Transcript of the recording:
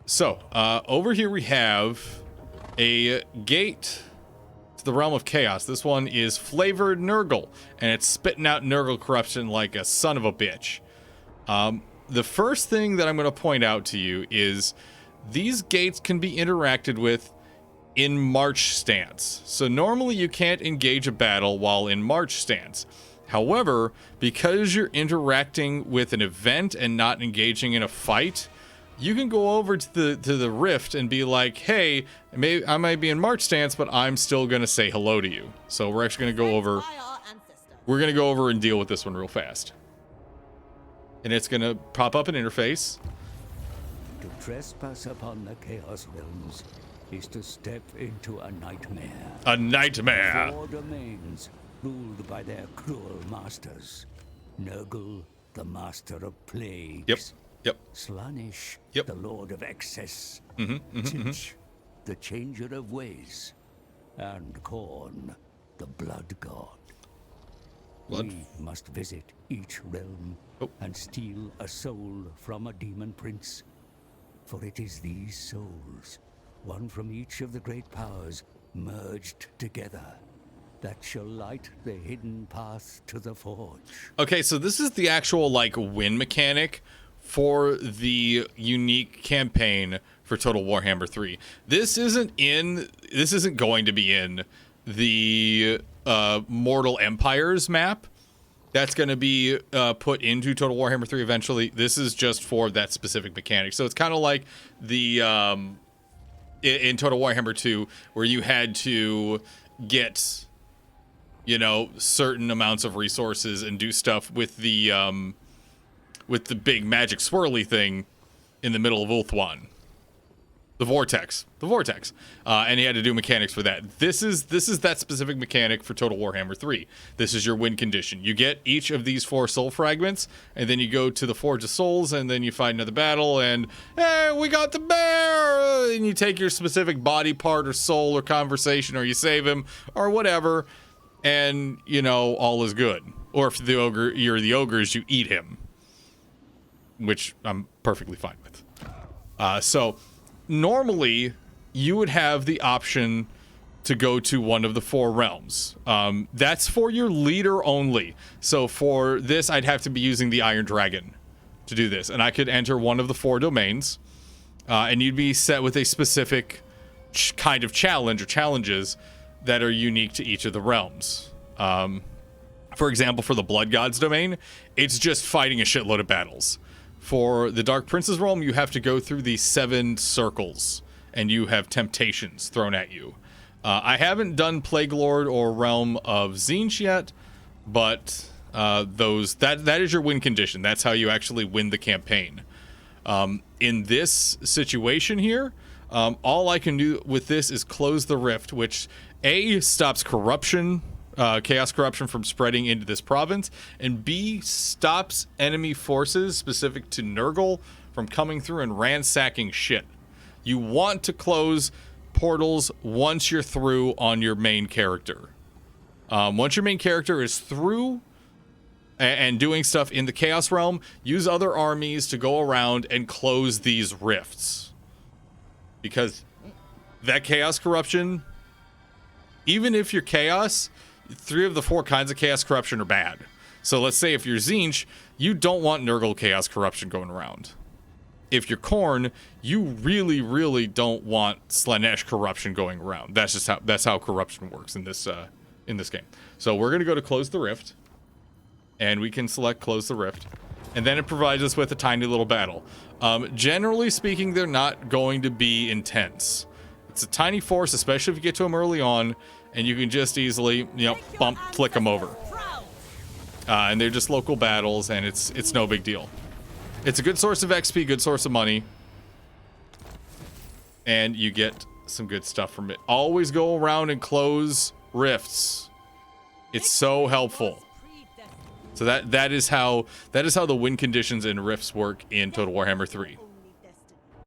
So, over here we have a gate to the realm of chaos. This one is flavored Nurgle, and it's spitting out Nurgle corruption like a son of a bitch. The first thing that I'm going to point out to you is these gates can be interacted with in march stance. So normally you can't engage a battle while in march stance. However, because you're interacting with an event and not engaging in a fight, you can go over to the rift and be like, hey, I might be in march stance, but I'm still going to say hello to you. So we're actually going to go over. We're going to go over and deal with this one real fast. And it's going to pop up an interface. To trespass upon the Chaos Realms is to step into a nightmare. A nightmare. 4 domains ruled by their cruel masters. Nurgle, the master of plagues. Yep. Slaanesh, Yep. the lord of excess. Titch, the changer of ways. And Khorne, the blood god. We must visit each realm and steal a soul from a demon prince. For it is these souls, one from each of the great powers, merged together, that shall light the hidden path to the forge. Okay, so this is the actual, like, win mechanic for the unique campaign for Total Warhammer 3. This isn't going to be in the Mortal Empires map. That's going to be put into Total Warhammer 3 eventually. This is just for that specific mechanic. So it's kind of like the in Total Warhammer 2, where you had to get, certain amounts of resources and do stuff with the big magic swirly thing in the middle of Ulthuan. The vortex, and you had to do mechanics for that. This is that specific mechanic for Total Warhammer 3. This is your win condition. You get each of these 4 soul fragments, and then you go to the Forge of Souls, and then you fight another battle, and hey, we got the bear, and you take your specific body part or soul or conversation, or you save him or whatever, and all is good. Or if you're the ogres, you eat him, which I'm perfectly fine with. So normally, you would have the option to go to one of the 4 realms. That's for your leader only. So for this, I'd have to be using the Iron Dragon to do this. And I could enter one of the 4 domains, and you'd be set with a specific kind of challenge or challenges that are unique to each of the realms. For example, for the Blood Gods domain, it's just fighting a shitload of battles. For the Dark Prince's realm, you have to go through these 7 circles, and you have temptations thrown at you. I haven't done Plague Lord or Realm of Tzeentch yet, but that is your win condition. That's how you actually win the campaign. In this situation here, all I can do with this is close the rift, which A, stops corruption, chaos corruption from spreading into this province, and B, stops enemy forces specific to Nurgle from coming through and ransacking shit. You want to close portals once you're through on your main character. Once your main character is through and doing stuff in the Chaos Realm, use other armies to go around and close these rifts. Because that chaos corruption, even if you're chaos, 3 of the 4 kinds of chaos corruption are bad. So let's say if you're Tzeentch, you don't want Nurgle chaos corruption going around. If you're Khorne, you really, really don't want Slaanesh corruption going around. That's how corruption works in this game. So we're gonna go to close the rift, and we can select close the rift, and then it provides us with a tiny little battle. Generally speaking, they're not going to be intense. It's a tiny force, especially if you get to them early on, and you can just easily, flick them over. And they're just local battles, and it's no big deal. It's a good source of XP, good source of money, and you get some good stuff from it. Always go around and close rifts. It's so helpful. So that is how the win conditions and rifts work in Total Warhammer 3.